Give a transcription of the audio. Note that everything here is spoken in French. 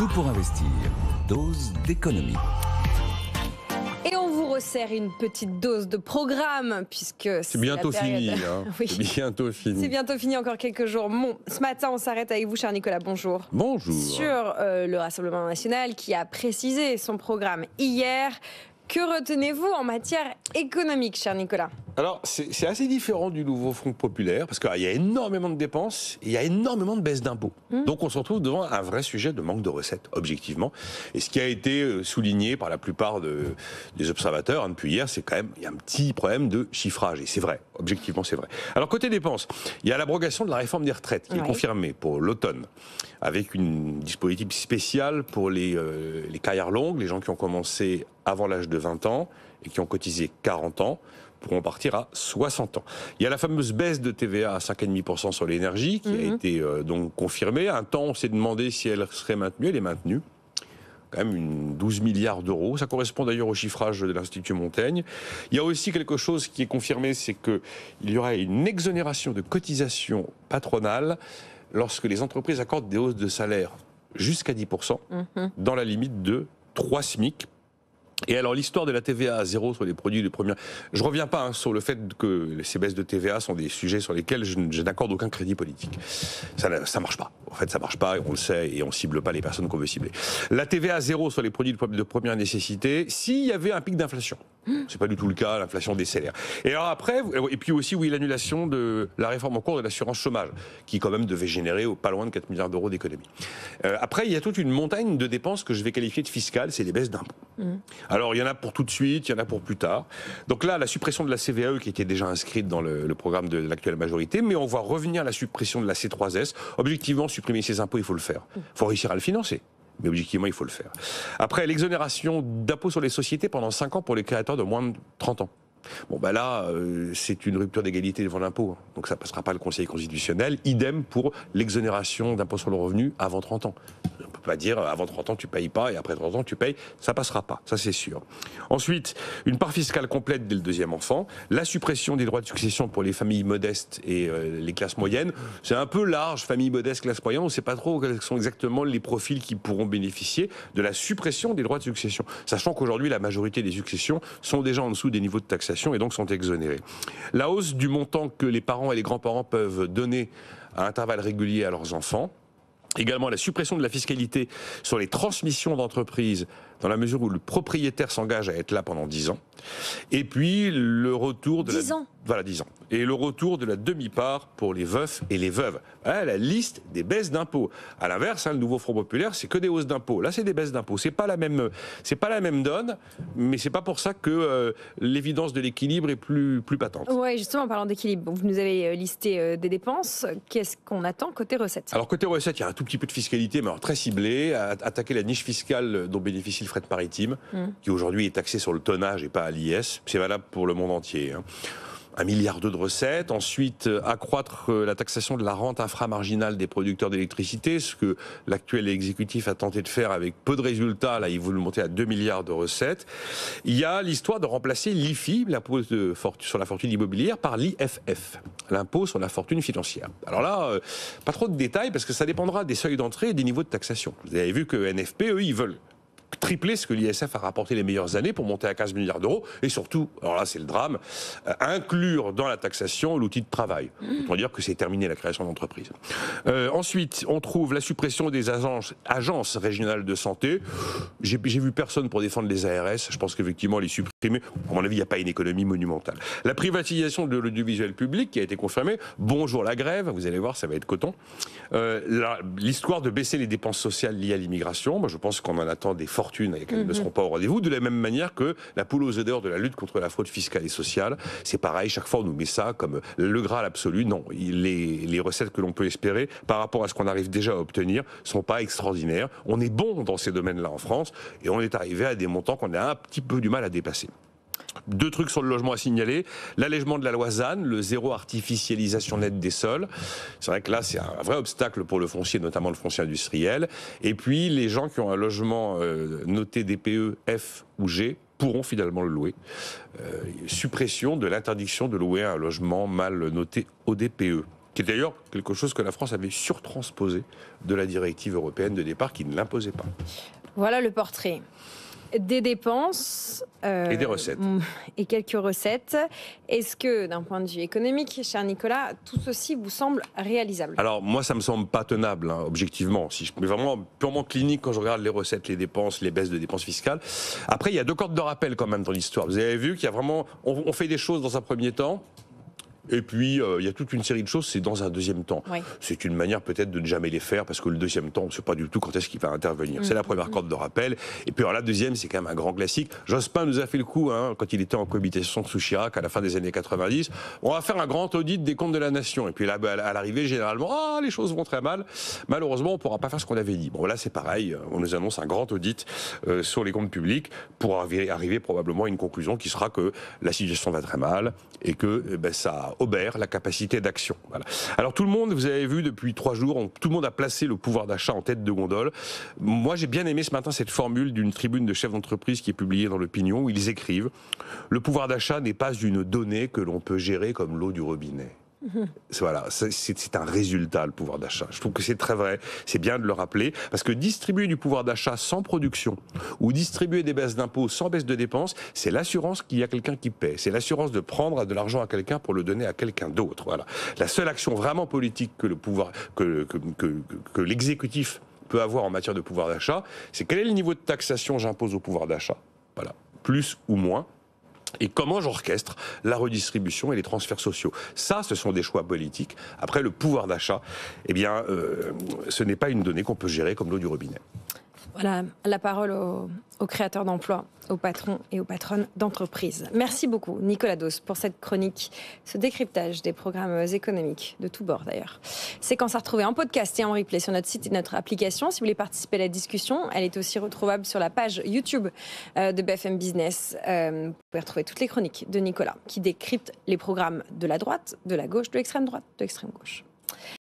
Tout pour investir. Dose d'économie. Et on vous resserre une petite dose de programme, puisque c'est bientôt fini. Hein. Oui. C'est bientôt fini. C'est bientôt fini, encore quelques jours. Bon, ce matin, on s'arrête avec vous, cher Nicolas. Bonjour. Bonjour. Sur le Rassemblement national qui a précisé son programme hier. Que retenez-vous en matière économique, cher Nicolas? Alors, c'est assez différent du nouveau Front populaire, parce qu'il y a énormément de dépenses et il y a énormément de baisses d'impôts. Donc on se retrouve devant un vrai sujet de manque de recettes, objectivement. Et ce qui a été souligné par la plupart des observateurs depuis hier, c'est quand même il y a un petit problème de chiffrage. Et c'est vrai, objectivement c'est vrai. Alors côté dépenses, il y a l'abrogation de la réforme des retraites qui est confirmée pour l'automne, avec une dispositif spécial pour les carrières longues, les gens qui ont commencé avant l'âge de 20 ans et qui ont cotisé 40 ans, pourront partir à 60 ans. Il y a la fameuse baisse de TVA à 5,5% sur l'énergie qui a été donc confirmée. Un temps, on s'est demandé si elle serait maintenue. Elle est maintenue. Quand même 12 milliards d'euros. Ça correspond d'ailleurs au chiffrage de l'Institut Montaigne. Il y a aussi quelque chose qui est confirmé, c'est qu'il y aura une exonération de cotisation patronale lorsque les entreprises accordent des hausses de salaire jusqu'à 10%, dans la limite de 3 SMIC. Et alors l'histoire de la TVA à zéro sur les produits de première... Je reviens pas sur le fait que ces baisses de TVA sont des sujets sur lesquels je n'accorde aucun crédit politique. Ça marche pas. En fait, ça marche pas, on le sait, et on cible pas les personnes qu'on veut cibler. La TVA à zéro sur les produits de première nécessité, s'il y avait un pic d'inflation. C'est pas du tout le cas, l'inflation décélère. Et alors après, et puis aussi, oui, l'annulation de la réforme en cours de l'assurance chômage, qui quand même devait générer pas loin de 4 milliards d'euros d'économies. Après, il y a toute une montagne de dépenses que je vais qualifier de fiscales, c'est les baisses d'impôts. Alors, il y en a pour tout de suite, il y en a pour plus tard. Donc là, la suppression de la CVAE, qui était déjà inscrite dans le programme de l'actuelle majorité, mais on va revenir à la suppression de la C3S. Objectivement, supprimer ces impôts, il faut le faire. Il faut réussir à le financer. Mais objectivement, il faut le faire. Après, l'exonération d'impôts sur les sociétés pendant 5 ans pour les créateurs de moins de 30 ans. Bon, ben là, c'est une rupture d'égalité devant l'impôt. Donc ça ne passera pas le Conseil constitutionnel. Idem pour l'exonération d'impôt sur le revenu avant 30 ans. On ne peut pas dire avant 30 ans tu ne payes pas et après 30 ans tu payes. Ça ne passera pas, ça c'est sûr. Ensuite, une part fiscale complète dès le deuxième enfant. La suppression des droits de succession pour les familles modestes et les classes moyennes. C'est un peu large, famille modeste, classe moyenne. On ne sait pas trop quels sont exactement les profils qui pourront bénéficier de la suppression des droits de succession. Sachant qu'aujourd'hui, la majorité des successions sont déjà en dessous des niveaux de taxation et donc sont exonérés. La hausse du montant que les parents et les grands-parents peuvent donner à intervalles réguliers à leurs enfants. Également la suppression de la fiscalité sur les transmissions d'entreprises dans la mesure où le propriétaire s'engage à être là pendant 10 ans. Et puis le retour de 10 ans. Voilà, 10 ans. Et le retour de la demi-part pour les veufs et les veuves. Voilà la liste des baisses d'impôts. À l'inverse, le nouveau Front populaire, c'est que des hausses d'impôts. Là, c'est des baisses d'impôts. C'est pas la même donne, mais c'est pas pour ça que l'évidence de l'équilibre est plus patente. Oui, justement, en parlant d'équilibre, vous nous avez listé des dépenses. Qu'est-ce qu'on attend côté recettes? Alors côté recettes, il y a un tout petit peu de fiscalité, mais alors très ciblée. Attaquer la niche fiscale dont bénéficie le fret maritime, qui aujourd'hui est taxé sur le tonnage et pas à l'IS. C'est valable pour le monde entier. 1,2 milliard de recettes. Ensuite, accroître la taxation de la rente inframarginale des producteurs d'électricité, ce que l'actuel exécutif a tenté de faire avec peu de résultats. Là, il veut le monter à 2 milliards de recettes. Il y a l'histoire de remplacer l'IFI, l'impôt sur la fortune immobilière, par l'IFF, l'impôt sur la fortune financière. Alors là, pas trop de détails parce que ça dépendra des seuils d'entrée et des niveaux de taxation. Vous avez vu que NFP, eux, ils veulent tripler ce que l'ISF a rapporté les meilleures années pour monter à 15 milliards d'euros et surtout, alors là c'est le drame, inclure dans la taxation l'outil de travail. Autant dire que c'est terminé la création d'entreprises. Ensuite, on trouve la suppression des agences régionales de santé. J'ai vu personne pour défendre les ARS. Je pense qu'effectivement les supprimer, à mon avis, il n'y a pas une économie monumentale. La privatisation de l'audiovisuel public qui a été confirmée. Bonjour la grève, vous allez voir, ça va être coton. L'histoire de baisser les dépenses sociales liées à l'immigration. Moi, je pense qu'on en attend des fortunes et qu'elles ne seront pas au rendez-vous, de la même manière que la poule aux œufs d'or de la lutte contre la fraude fiscale et sociale. C'est pareil, chaque fois on nous met ça comme le Graal absolu. Non, les recettes que l'on peut espérer par rapport à ce qu'on arrive déjà à obtenir ne sont pas extraordinaires. On est bon dans ces domaines-là en France et on est arrivé à des montants qu'on a un petit peu du mal à dépasser. 2 trucs sur le logement à signaler. L'allègement de la loi ZAN, le zéro artificialisation nette des sols. C'est vrai que là, c'est un vrai obstacle pour le foncier, notamment le foncier industriel. Et puis, les gens qui ont un logement noté DPE F ou G pourront finalement le louer. Suppression de l'interdiction de louer un logement mal noté au DPE. qui est d'ailleurs quelque chose que la France avait surtransposé de la directive européenne de départ qui ne l'imposait pas. Voilà le portrait des dépenses et des recettes. Et quelques recettes. Est-ce que, d'un point de vue économique, cher Nicolas, tout ceci vous semble réalisable? Alors moi, ça me semble pas tenable, hein, objectivement. Mais vraiment purement clinique quand je regarde les recettes, les dépenses, les baisses de dépenses fiscales. Après, il y a deux cordes de rappel quand même dans l'histoire. Vous avez vu qu'il y a vraiment, on fait des choses dans un premier temps. Et puis, il y a toute une série de choses, c'est dans un deuxième temps. Oui. C'est une manière peut-être de ne jamais les faire, parce que le deuxième temps, on ne sait pas du tout quand est-ce qu'il va intervenir. C'est la première corde de rappel. Et puis, alors, la deuxième, c'est quand même un grand classique. Jospin nous a fait le coup, hein, quand il était en cohabitation sous Chirac, à la fin des années 90. On va faire un grand audit des comptes de la nation. Et puis là, à l'arrivée, généralement, les choses vont très mal. Malheureusement, on ne pourra pas faire ce qu'on avait dit. Bon, là, c'est pareil. On nous annonce un grand audit sur les comptes publics pour arriver probablement à une conclusion qui sera que la situation va très mal et que ça obère la capacité d'action. Voilà. Alors tout le monde, vous avez vu depuis 3 jours, tout le monde a placé le pouvoir d'achat en tête de gondole. Moi j'ai bien aimé ce matin cette formule d'une tribune de chefs d'entreprise qui est publiée dans l'Opinion où ils écrivent « Le pouvoir d'achat n'est pas une donnée que l'on peut gérer comme l'eau du robinet ». Voilà, c'est un résultat, le pouvoir d'achat. Je trouve que c'est très vrai, c'est bien de le rappeler, parce que distribuer du pouvoir d'achat sans production, ou distribuer des baisses d'impôts sans baisse de dépenses, c'est l'assurance qu'il y a quelqu'un qui paie, c'est l'assurance de prendre de l'argent à quelqu'un pour le donner à quelqu'un d'autre. Voilà. La seule action vraiment politique que le pouvoir, que l'exécutif peut avoir en matière de pouvoir d'achat, c'est quel est le niveau de taxation j'impose au pouvoir d'achat. Voilà, plus ou moins. Et comment j'orchestre la redistribution et les transferts sociaux. Ça, ce sont des choix politiques. Après, le pouvoir d'achat, ce n'est pas une donnée qu'on peut gérer comme l'eau du robinet. Voilà, la parole aux créateurs d'emplois, aux patrons et aux patronnes d'entreprises. Merci beaucoup, Nicolas Dos, pour cette chronique, ce décryptage des programmes économiques, de tous bords d'ailleurs. Séquence à retrouver en podcast et en replay sur notre site et notre application. Si vous voulez participer à la discussion, elle est aussi retrouvable sur la page YouTube de BFM Business. Vous pouvez retrouver toutes les chroniques de Nicolas, qui décrypte les programmes de la droite, de la gauche, de l'extrême droite, de l'extrême gauche.